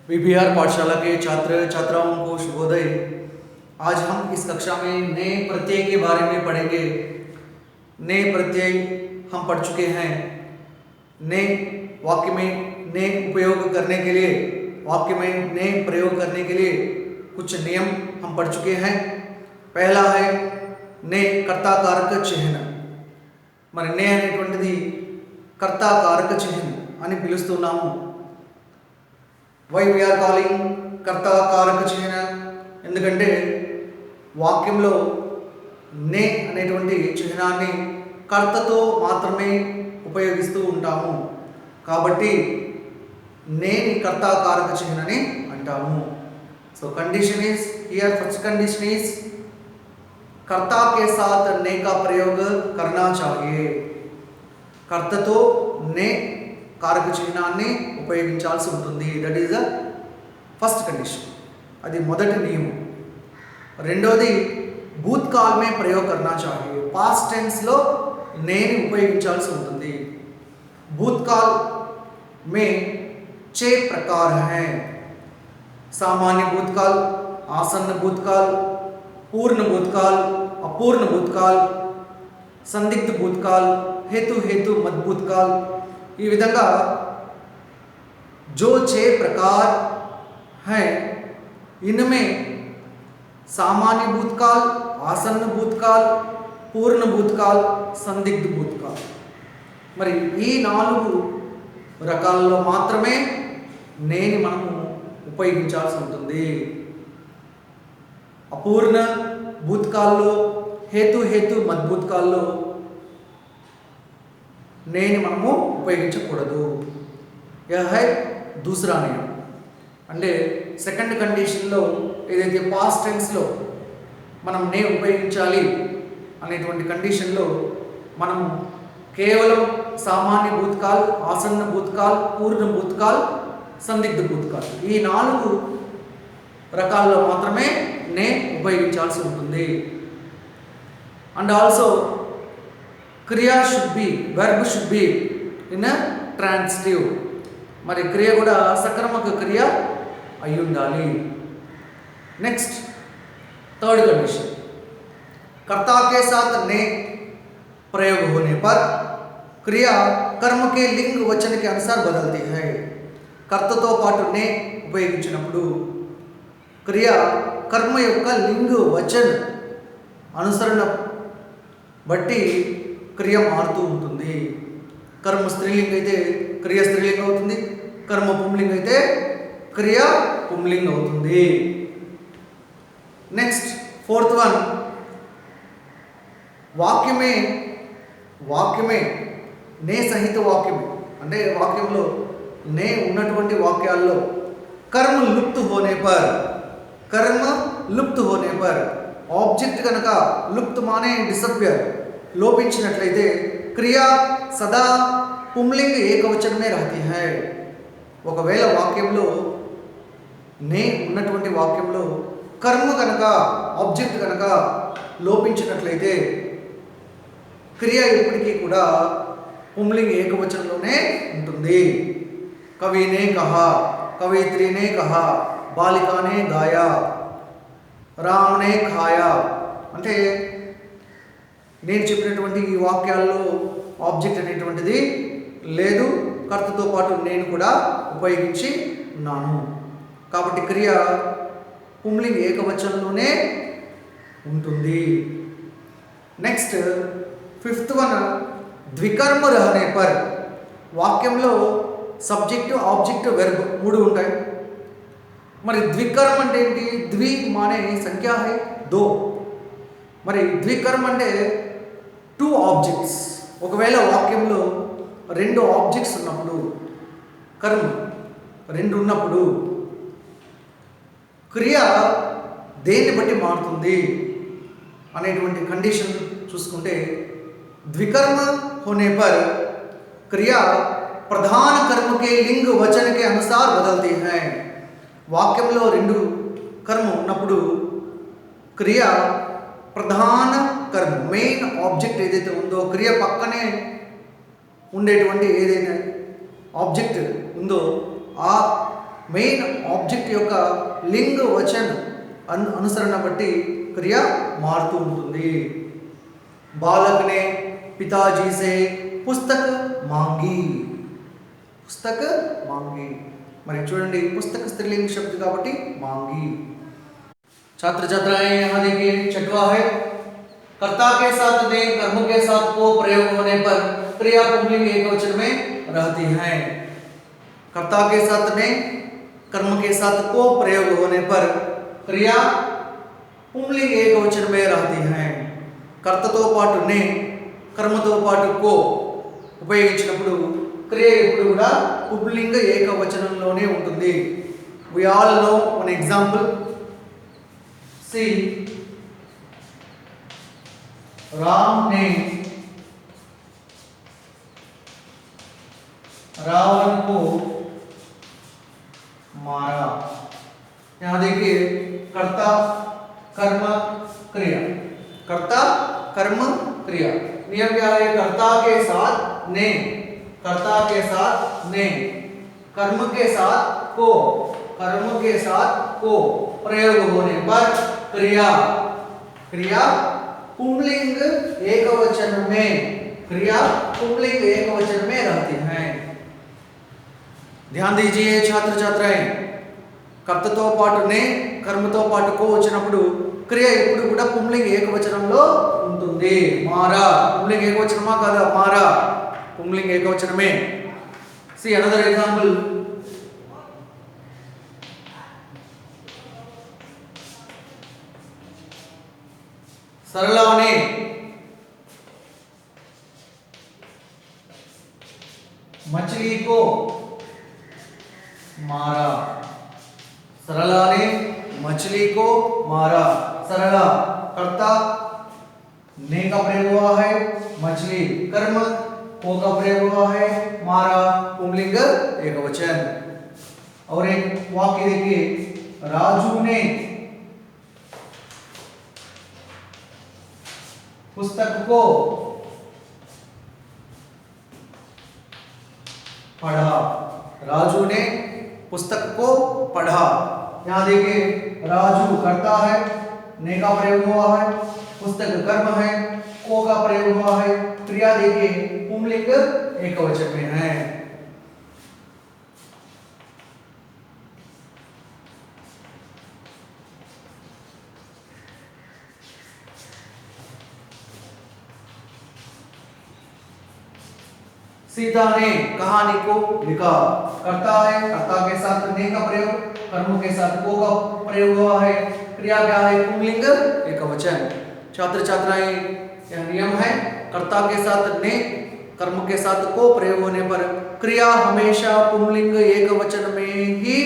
VPR पाठशाला के छात्र छात्राओं को शुभोदय। आज हम इस कक्षा में नए प्रत्यय के बारे में पढ़ेंगे। नए प्रत्यय हम पढ़ चुके हैं। नए वाक्य में नए उपयोग करने के लिए, वाक्य में नए प्रयोग करने के लिए कुछ नियम हम पढ़ चुके हैं। पहला है ने कर्ताकारक चिह्न। మరి నే అనేటువంటిది కర్తాకారక చిహ్నం అని పిలుస్తున్నాము. వై వి ఆర్ కాలింగ్ కర్తాకారక చిహ్నం? ఎందుకంటే వాక్యంలో నే అనేటువంటి చిహ్నాన్ని కర్తతో మాత్రమే ఉపయోగిస్తూ ఉంటాము. కాబట్టి నేని కర్తాకారక చిహ్నని అంటాము. So condition is here, first condition is कर्ता के साथ ने का प्रयोग करना चाहिए. कर्ततो ने कारक चिह्नाన్ని ఉపయోగించాల్సి ఉంటుంది. That is the first condition. అది మొదటి నియమం. రెండోది భూతకాల్ में प्रयोग करना चाहिए. पास्ट टेंस లో నేని ఉపయోగించాల్సి ఉంటుంది. भूतकाल में 6 प्रकार हैं. सामान्य भूतकाल, आसन्न भूतकाल, पूर्ण भूतकाल, अपूर्ण भूतकाल, संदिग्ध भूतकाल, हेतु मद भूतकाल. ఈ విధంగా जो 6 प्रकार हैं इनमें सामान्य भूतकाल, आसन्न भूतकाल, पूर्ण भूतकाल, संदिग्ध भूतकाल. మరి ఈ 4 రకాలలో మాత్రమే నేని మనము ఉపయోగించాల్సి ఉంటుంది. अपूर्ण భూతకాల్లో, हेतु मद భూతకాల్లో నేని మనము ఉపయోగించకూడదు. यह है दूसरा नियम. అంటే సెకండ్ కండిషన్లో ఏదైతే పాస్ట్ టెన్స్లో మనం నే ఉపయోగించాలి అనేటువంటి కండిషన్లో మనం కేవలం సామాన్య భూతకాల్, ఆసన్న భూతకాల్, పూర్ణ భూతకాల్, సందిగ్ధ భూతకాల్ ఈ 4 రకాల్లో మాత్రమే నే ఉపయోగించాల్సి ఉంటుంది. అండ్ ఆల్సో క్రియా should be, verb should be in transitive. మరి క్రియ కూడా సక్రమక క్రియ అయి ఉండాలి. నెక్స్ట్ थर्ड कंडीशन, कर्ता के साथ ने प्रयोग होने पर क्रिया कर्म के लिंग वचन के अनुसार बदलती है. कर्तతో పాటు నే ఉపయోగించినప్పుడు క్రియ కర్మ యొక్క లింగ వచన అనుసరణ బట్టి క్రియ మారుతూ ఉంటుంది. కర్మ స్త్రీలింగ అయితే క్రియ స్త్రీలింగ అవుతుంది. కర్మ పుంలింగ అయితే క్రియ పుంలింగ అవుతుంది. నెక్స్ట్ फोर्थ वन, వాక్యమే నే సహిత వాక్యం అంటే వాక్యంలో నే ఉన్నటువంటి వాక్యాల్లో कर्म लुप्त होने पर ऑब्जेक्ट कనుక लुप्त माने डिसअपियर లోపించినట్లయితే క్రియా సదా పుంలింగ ఏకవచన में रहती है. ఒకవేళ వాక్యంలో నే ఉన్నటువంటి వాక్యంలో కర్మ కనుక, ఆబ్జెక్ట్ కనుక లోపించినట్లయితే క్రియ ఎప్పటికీ కూడా పుంలింగ ఏకవచనంలోనే ఉంటుంది. కవినే కహా, కవిత్రినే కహా, బాలికానే గాయా, రామ్నే ఖాయా. అంటే నేను చెప్పినటువంటి ఈ వాక్యాల్లో ఆబ్జెక్ట్ అనేటువంటిది లేదు, కర్తతో పాటు నేను కూడా ఉపయోగించి ఉన్నాను. కాబట్టి క్రియ పుంలింగ ఏకవచనంలోనే ఉంటుంది. నెక్స్ట్ ఫిఫ్త్ వన్, ద్వికర్మ रहने पर వాక్యంలో సబ్జెక్ట్, ఆబ్జెక్ట్, వెర్బ్ 3 ఉంటాయి. మరి ద్వికర్మ అంటే ఏంటి? ద్వి మానే సంఖ్య హై 2. మరి ద్వికర్మ అంటే 2 ఆబ్జెక్ట్స్. ఒకవేళ వాక్యంలో 2 ఆబ్జెక్ట్స్ ఉన్నప్పుడు, కర్మ 2 ఉన్నప్పుడు క్రియ దేన్ని బట్టి మారుతుంది అనేటువంటి కండిషన్ చూసుకుంటే ద్వికర్మ होने पर क्रिया प्रधान कर्म के लिंग वचन के अनुसार बदलती है. వాక్యంలో 2 కర్మ ఉన్నప్పుడు క్రియ ప్రధాన కర్మ, మెయిన్ ఆబ్జెక్ట్ ఏదైతే ఉందో, క్రియ పక్కనే ఉండేటువంటి ఏదైనా ఆబ్జెక్ట్ ఉందో ఆ మెయిన్ ఆబ్జెక్ట్ యొక్క లింగ్ వచన్ అనుసరణ బట్టి క్రియ మారుతూ ఉంటుంది. बालक ने पिताजी से पुस्तक मांगी. पुस्तक मांगी. మరి చూడండి पुस्तक स्त्रीलिंग शब्द కాబట్టి मांगी. छात्र छात्राएं यहाँ देखिए छठवा है कर्ता के साथ ने कर्म के साथ को प्रयोग होने पर क्रिया पुंलिंग एकवचन में रहती है. कर्ता के साथ ने कर्म के साथ को प्रयोग होने पर क्रिया पुंलिंग एकवचन में रहती है. కర్తతో పాటు నే కర్మతో పాటు కో ఉపయోగించినప్పుడు క్రియ ఎప్పుడు కూడా పుంలింగ ఏకవచనంలోనే ఉంటుంది. We all know one example. See Ram ने रावण को मारा. यहां देखिए कर्ता कर्म क्रिया. कर्ता कर्म क्रिया. नियम क्या है? कर्ता के साथ ने, कर्ता के साथ ने, कर्म के साथ को, कर्म के साथ को प्रयोग होने पर क्रिया क्रिया पुंलिंग एकवचन में, क्रिया पुंलिंग एकवचन में रहती है. ध्यान दीजिए छात्र छात्राएं, कर्तతో పాటు నే కర్మతో పాటు కో వచ్చినప్పుడు క్రియ ఎప్పుడు కూడా పుంలింగ ఏకవచనంలో ఉంటుంది. మారా పుంలింగ ఏకవచనమా కాదా? మారా పుంలింగ ఏకవచనమే. See another example. सरला ने मछली को मारा. सरला ने मछली को मारा. सरला कर्ता ने का प्रयोग हुआ है, मछली कर्म को का प्रयोग हुआ है, मारा पुंलिंग एकवचन. और एक वाक्य देखिए राजू ने पुस्तक को पढ़ा. राजू ने पुस्तक को पढ़ा. यहां देखिए राजू कर्ता है, ने का प्रयोग हुआ है, पुस्तक कर्म है, को का प्रयोग हुआ है, क्रिया देखिए पुंलिंग एकवचन में है. सीता ने कहानी को लिखा. कर्ता है, कर्ता के साथ ने का प्रयोग, कर्म के साथ को का प्रयोग हुआ है, क्रिया क्या है? पुंलिंग एकवचन. छात्र छात्राएं यह नियम है, कर्ता के साथ ने कर्म के साथ को प्रयोग होने पर क्रिया हमेशा पुंलिंग एकवचन में ही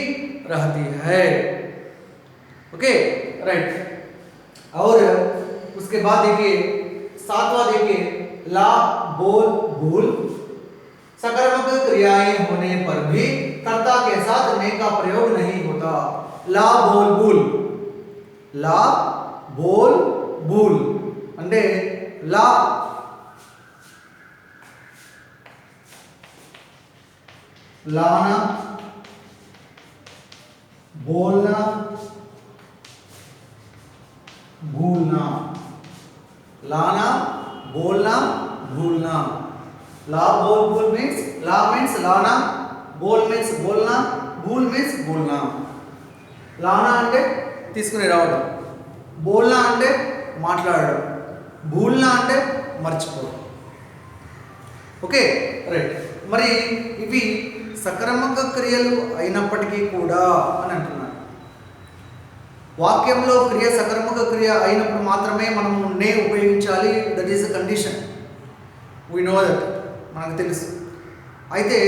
रहती है. Okay right. और उसके बाद देखिए सातवां देखिए ला बोल भूल. सकर्मक क्रियाएं होने पर भी कर्ता के साथ ने का प्रयोग नहीं होता. ला बोल भूल. ला बोल भूल అంటే లా लाना बोलना भूलना. लाना बोलना भूलना. ला बोल भूल मीन्स ला मीन्स लाना, बोल मीन्स बोलना, भूल मीन्स भूलना. लाना అంటే తీసుకుని రావడం, బోల్నా అంటే మాట్లాడడం, భూల్నా అంటే మర్చిపోవడం. Okay right. మరి ఇవి సకర్మక క్రియలు అయినప్పటికీ కూడా అని అంటున్నారు. వాక్యంలో క్రియ సకర్మక క్రియ అయినప్పుడు మాత్రమే మనం నే ఉపయోగించాలి. That is the condition. We know that, మనకు తెలుసు. అయితే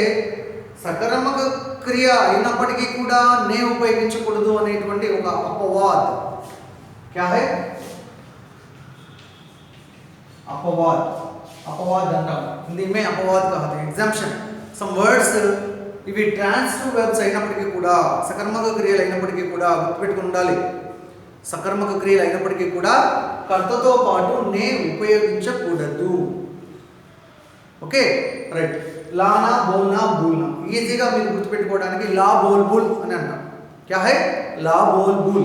సకర్మక క్రియ అయినప్పటికీ కూడా నే ఉపయోగించకూడదు అనేటువంటి ఒక అపవాద్. क्या है? अपवाद. अपवाद అంటాం. हिंदी में अपवाद कहते हैं. एग्जाम्पशन. सम वर्ड्स ఇవి ట్రాన్సిటివ్ వెర్బ్స్ అయినప్పటికీ కూడా, సకర్మక క్రియలు అయినప్పటికీ కూడా గుర్తుపెట్టుకుని ఉండాలి. సకర్మక క్రియలు అయినప్పటికీ కూడా కర్తతో పాటు నే ఉపయోగించకూడదు. Okay right. లానా బోల్నా బూల్నా ఈజీగా మీరు గుర్తుపెట్టుకోవడానికి లా బోల్ బుల్ అని అంటాం. क्या है? ला बोल बुल.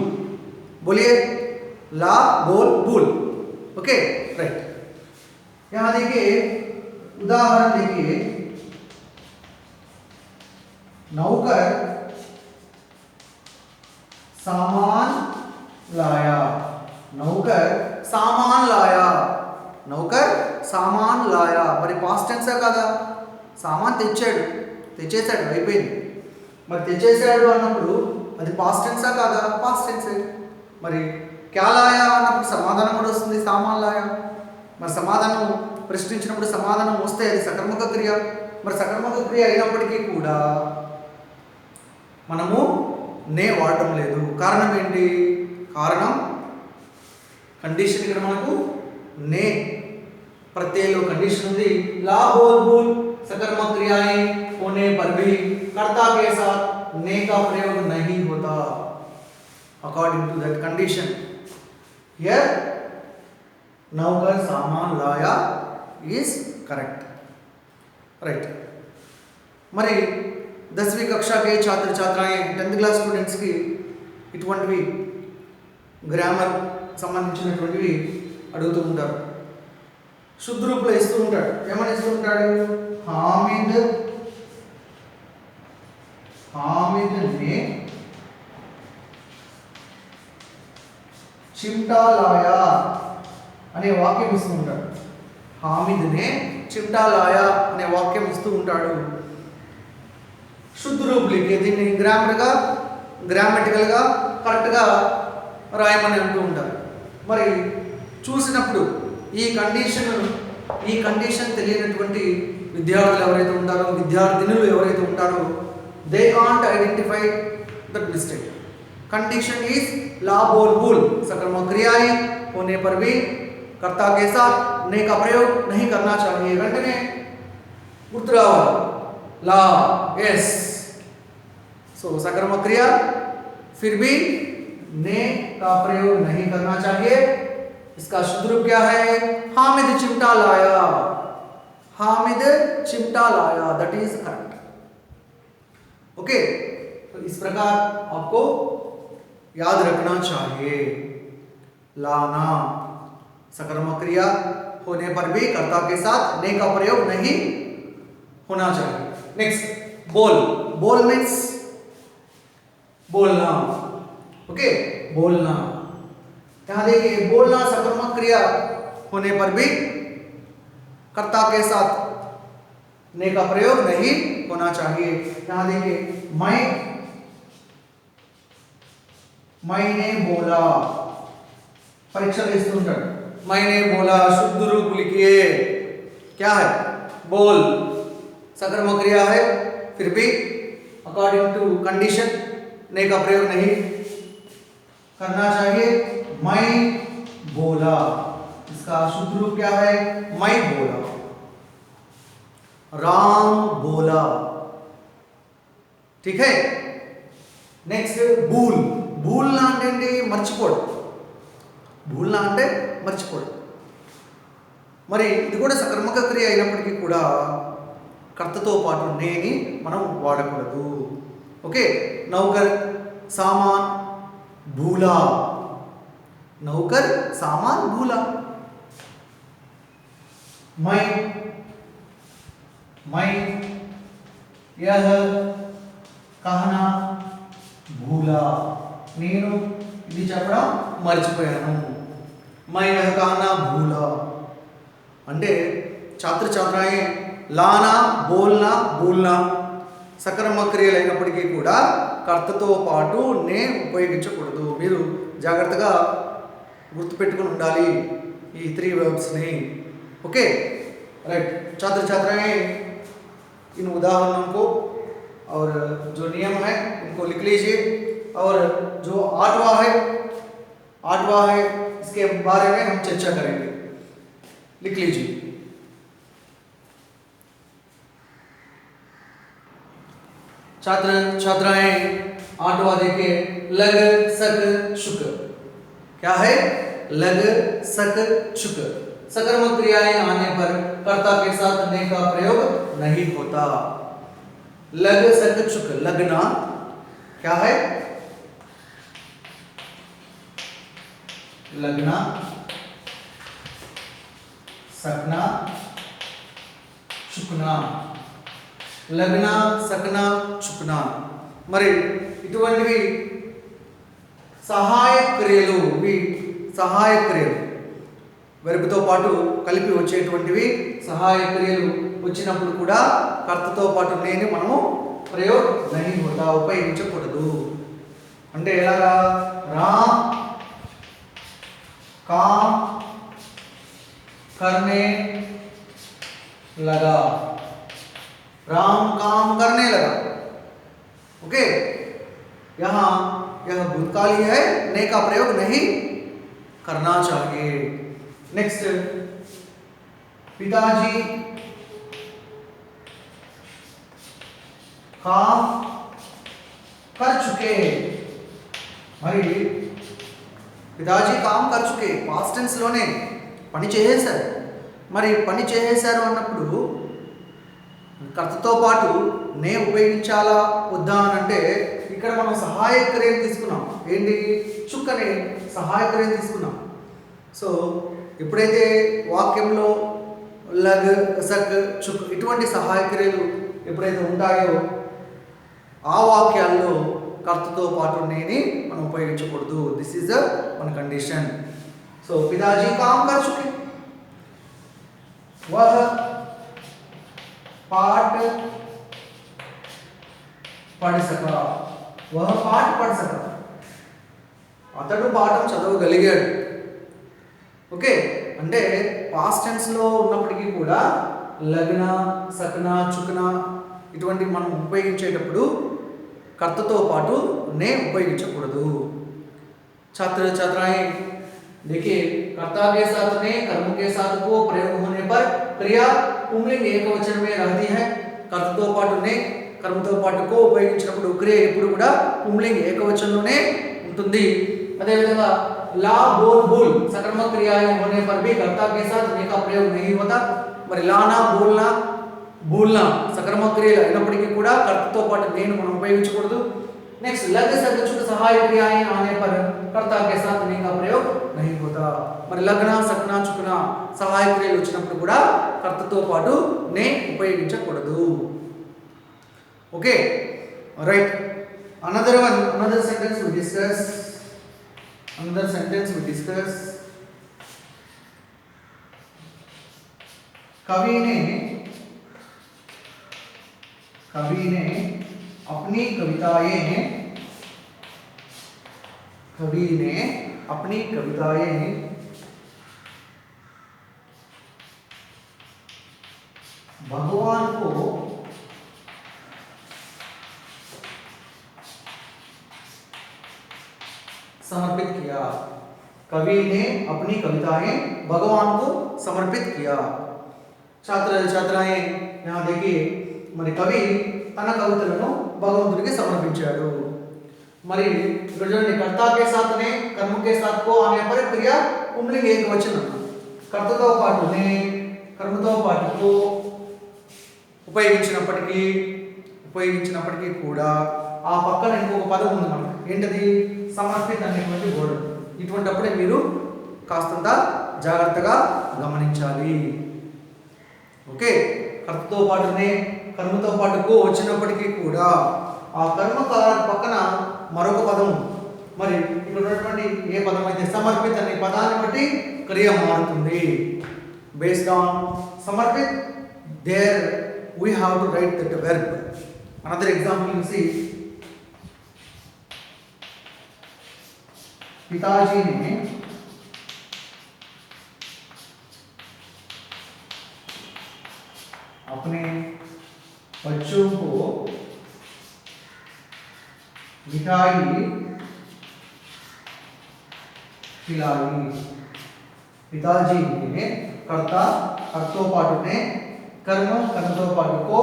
बोलिए ला बोल बुल. Okay right. यहाँ देखिए उदाहरण देखिए, नौकर सामान लाया. नौकर सामान लाया. నౌకర్ సామాన్ లాయా. మరి పాస్ట్ టెన్సా కదా? సామాన్ తెచ్చాడు, తెచ్చేసాడు, అయిపోయింది. మరి తెచ్చేసాడు అన్నప్పుడు అది పాస్ట్ టెన్సా కాదా? పాస్ట్ టెన్సే. మరి క్యా లాయా అన్నప్పుడు సమాధానం కూడా వస్తుంది, సామాన్ లాయా. మరి సమాధానం ప్రశ్నించినప్పుడు సమాధానం వస్తే అది సకర్మక క్రియ. మరి సకర్మక క్రియ అయినప్పటికీ కూడా మనము నే వాడటం లేదు. కారణం ఏంటి? కారణం కండిషన్ ఇక్కడ మనకు ने प्रत्यय लो कंडीशन ఉంది. ला बोल बुल सकर्मक क्रियाएं होने पर भी कर्ता के साथ ने का प्रयोग नहीं होता according to that condition. Here नौकर सामान लाया इज करेक्ट राइट. మరి 10वीं कक्षा के छात्र छात्राएं 10th क्लास स्टूडेंट्स की ఇటువంటివి గ్రామర్ సంబంధించినటువంటివి అడుగుతూ ఉంటారు. శుద్ధ రూపంలో ఇస్తూ ఉంటాడు. ఏమని ఇస్తూ ఉంటాడు? హామిద్ నే చిమ్టా లాయా అనే వాక్యం ఇస్తూ ఉంటాడు. హామిద్ నే చిమ్టా లాయా అనే వాక్యం ఇస్తూ ఉంటాడు. శుద్ధ రూపులకి దీన్ని గ్రామటికల్గా కరెక్ట్గా రాయమని అంటూ ఉంటారు. మరి చూసినప్పుడు ఈ కండిషన్ తెలియనటువంటి విద్యార్థులు ఎవరైతే ఉంటారో, విద్యార్థినులు ఎవరైతే ఉంటారో, they can't identify that mistake. Condition is ला बोल बुल सकर्मक क्रियाएं होने पर भी कर्ता के साथ ने का प्रयोग नहीं करना चाहिए. వెంటనే గుర్తు రావాలి లా ఎస్. సో सकर्मक क्रिया फिर भी ने का प्रयोग नहीं करना चाहिए. इसका शुद्ध रूप क्या है? हामिद चिमटा लाया. हामिद चिमटा लाया, दैट इज करेक्ट. ओके, तो इस प्रकार आपको याद रखना चाहिए. लाना सकर्मक क्रिया होने पर भी कर्ता के साथ ने का प्रयोग नहीं होना चाहिए. नेक्स्ट बोल. बोल मीन्स बोलना. ओके, बोलना. यहाँ देखिए बोलना सकर्मक क्रिया होने पर भी कर्ता के साथ ने का प्रयोग नहीं होना चाहिए. यहाँ देखिए मैंने बोला. परीक्षा इస్తుంటాడు. मैंने बोला शुद्ध रूप लिखिए. क्या है? बोल सकर्मक क्रिया है, फिर भी अकॉर्डिंग टू कंडीशन ने का प्रयोग नहीं करना चाहिए. मैं बोला, इसका शुद्ध रूप क्या है? मैं बोला. राम बोला. ठीक है. नेक्स्ट भूल. భూల్నా అంటే ఏంటి? మర్చిపోవడం. భూల్నా అంటే మర్చిపోవడం. మరి ఇది కూడా సకర్మక క్రియ అయినప్పటికీ కూడా కర్తతో పాటు నేని మనం వాడకూడదు. ఓకే, నౌకర్ సామాన్ భూలా. నౌకర్ సామాన్ భూలా. मैं यह कहना भूला. నేను ఇది చెప్పడం మర్చిపోయాను. मैं यह कहना भूला అంటే ఛాత్ర ఛాత్రాయే లానా బోల్నా బూల్నా సకర్మక క్రియలు అయినప్పటికీ కూడా కర్తతో పాటు నే ఉపయోగించకూడదు. మీరు జాగ్రత్తగా గుర్తుపెట్టుకుని ఉండాలి ఈ 3 verbsని. Okay right. छात्र छात्राएं इन उदाहरणों को और जो नियम है इनको लिख लीजिए. और जो आठवां है इसके बारे में हम चर्चा करेंगे. लिख लीजिए. छात्र छात्राएं आठवां देखिए. लग सक शुक. क्या है? लग सक शुक. सकर्मक क्रियाएं आने पर कर्ता के साथ ने का प्रयोग नहीं होता। लग सक चुक लगना क्या है? लगना, सकना, చుక్నా, లగ్న, సకన, చుక్నా. మరి ఇటువంటివి సహాయక క్రియలు. ఇవి సహాయక క్రియలు, వెర్బ్తో పాటు కలిపి వచ్చేటువంటివి సహాయక క్రియలు. వచ్చినప్పుడు కూడా కర్తతో పాటు నేను మనము ప్రయోగ నహీ హోతా, ఉపయోగించకూడదు. అంటే ఎలాగా? రామ్ काम करने लगा, राम काम करने लगा. ओके, यहाँ यह भूतकाली है, ने का प्रयोग नहीं करना चाहिए. नेक्स्ट, पिताजी काम कर चुके. మరి పితాజీ కామ్ కర్ చుకే, పాస్ట్ టెన్స్లోనే పని చేసేశారు. మరి పని చేసేశారు అన్నప్పుడు కర్తతో పాటు నే ఉపయోగించాలా వద్దా అని అంటే ఇక్కడ మనం సహాయక క్రియను తీసుకున్నాం. ఏంటి? చుక్ అనే సహాయక క్రియను తీసుకున్నాం. సో ఎప్పుడైతే వాక్యంలో లగ్, సక్, చుక్ ఇటువంటి సహాయక క్రియలు ఎప్పుడైతే ఉంటాయో ఆ వాక్యాల్లో కర్తతో పాటు నేని మనం ఉపయోగించకూడదు. దిస్ ఈజ్ మన కండిషన్. సో పితాజీ కామ్ కర్ చుకే, వహ పాఠ పढ़ सका, वह पाठ पढ़ सका, అతడు పాఠం చదవగలిగాడు. ఓకే, అంటే పాస్ట్ టెన్స్లో ఉన్నప్పటికీ కూడా లగ్న, సకన, చుక్న ఇటువంటి మనం ఉపయోగించేటప్పుడు कर्तతో పాటు ने उपयोగించకూడదు. छात्र छात्राएं देखिए, कर्ता के साथ ने, कर्म के साथ को प्रयोग होने पर क्रिया पुंलिंग ఏకవచనం में रहती है. कर्तతో పాటు ने, कर्मతో పాటు को ఉపయోగించినప్పుడు క్రియ ఎప్పుడు కూడా పుంలింగ్ ఏకవచనంలోనే ఉంటుంది. అదే విధంగా ला बोल बोल सकर्मक क्रियाएं होने पर भी कर्ता के साथ ने का प्रयोग नहीं होता. మరి లానా, బోల్నా, భూల్నా సకర్మక క్రియలు అయినప్పటికీ కూడా కర్తతో పాటు నేను మనం ఉపయోగించకూడదు. నెక్స్ట్, లగ్ సక్ చుక్ సహాయ క్రియాएं आने पर कर्ता के साथ ने का प्रयोग नहीं होता. మరి లగ్న, సక్న, చుక్న సహాయ క్రియలు వచ్చినప్పుడు కూడా కర్తతో పాటు నే ఉపయోగించకూడదు. Okay, right. Another one, another sentence we discuss, another sentence we discuss. कवि ने अपनी कविताएं भगवान को समर्पित किया. कवि ने अपनी कविताएं भगवान को समर्पित किया. छात्र छात्राएं यहाँ देखिए, మరి కవి తన కవితలను భగవంతుడికి సమర్పించాడు. మరి ఇక్కడ చూడండి, కర్తాకే సాత్నే, కర్మకే సాత్కో అనే పర క్రియ పుంలింగ్ ఏకవచనం. కర్తతో పాటు నే, కర్మతో పాటు కో ఉపయోగించినప్పటికీ కూడా ఆ పక్కన ఇంకొక పదం ఉంది మనకు. ఏంటది? సమర్పిత అనేటువంటి వర్డ్. ఇటువంటిప్పుడే మీరు కాస్తంత జాగ్రత్తగా గమనించాలి. ఓకే, కర్తతో పాటునే, కర్మతో పాటుకు వచ్చినప్పటికీ కూడా ఆ కర్మకారక పక్కన మరొక పదం. మరి ఇక్కడ ఉన్నటువంటి ఏ పదం అయితే సమర్పిత అనే పదాన్ని బట్టి క్రియ మారుతుంది. Based on Samarpit, there we have to write that verb. Another example you see, पिताजी ने अपने बच्चों को मिठाई खिलाई. पिताजी ने कर्ता, कर्तो पाटु ने, कर्म, कर्मतो पाटु को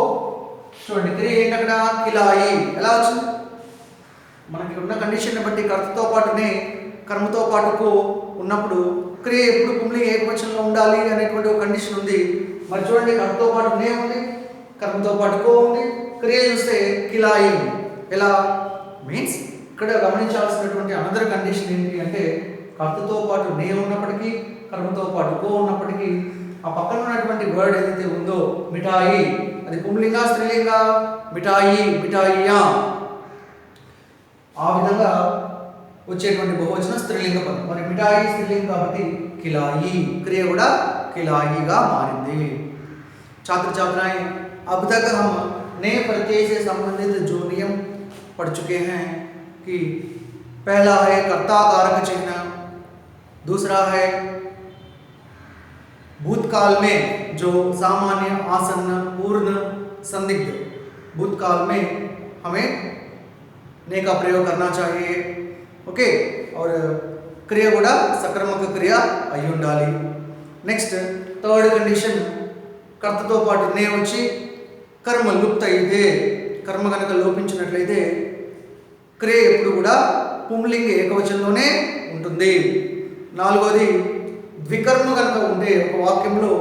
చూడండి క్రియ ఏంటి అక్కడ? ఖిలాయి. ఎలా వచ్చింది? మనకి ఉన్న కండిషన్ బట్టి కర్తతో పాటునే, కర్మతో పాటుకు ఉన్నప్పుడు క్రియ ఎప్పుడు పుంలింగ ఏకవచనంలో ఉండాలి అనేటువంటి ఒక కండిషన్ ఉంది. మరి చూడండి, కర్మతో పాటు నే ఉంది, కర్మతో పాటు కో ఉంది. క్రియ చూస్తే కిలాయి. ఎలా మీన్స్ ఇక్కడ గమనించాల్సినటువంటి అనదర్ కండిషన్ ఏంటి అంటే, కర్తతో పాటు నే ఉన్నప్పటికీ, కర్మతో పాటు కో ఉన్నప్పటికీ, ఆ పక్కన ఉన్నటువంటి వర్డ్ ఏదైతే ఉందో మిఠాయి, అది పుంలింగ స్త్రీలింగ? మిఠాయి, మిఠాయియా. ఆ విధంగా వచ్చేటువంటి బహువచన స్త్రీలింగ పదం. మరి మిఠాయి స్త్రీలింగం కాబట్టి खिलाई, क्रिया गुड़ा खिलाईगा मारिंदी। छात्र छात्राएं, अब तक हम नए प्रत्यय से संबंधित जो नियम पढ़ चुके हैं कि पहला है कर्ता कारक चिन्ह, दूसरा है भूतकाल में जो सामान्य आसन्न पूर्ण संदिग्ध, भूतकाल में हमें ने का प्रयोग करना चाहिए। ओके, और क्रिया కూడా సకర్మక క్రియ అయి ఉండాలి। నెక్స్ట్ థర్డ్ కండిషన్, కర్తతో పాటు నే వచ్చి కర్మ లుప్త అయితే, కర్మ కనుక లోపించినట్లయితే క్రియ ఎప్పుడు కూడా పుంలింగ ఏకవచనంలోనే ఉంటుంది। నాలుగోది ద్వికర్మ కనుక ఉంటే, ఒక వాక్యంలో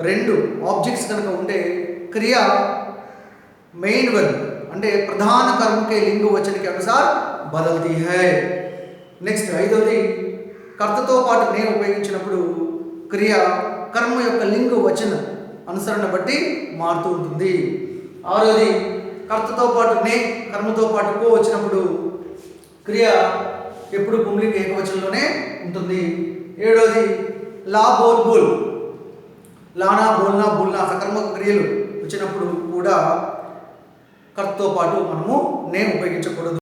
రెండు ఆబ్జెక్ట్స్ కనుక ఉంటే క్రియ మెయిన్ వర్బ్ అంటే ప్రధాన कर्म के लिंग वचन के अनुसार बदलती है। నెక్స్ట్ ఐదవది, కర్తతో పాటు నే ఉపయోగించినప్పుడు క్రియ కర్మ యొక్క లింగ వచన అనుసరణ బట్టి మారుతూ ఉంటుంది। ఆరవది, కర్తతో పాటు నే కర్మతో పాటు కో వచ్చినప్పుడు క్రియ ఎప్పుడు పుంలింగ ఏకవచనంలోనే ఉంటుంది। ఏడవది, లా బోల్ బోల్, లానా బోల్నా బోల్నా సకర్మక క్రియలు వచ్చినప్పుడు కూడా కర్తతో పాటు మనము నే ఉపయోగించకూడదు।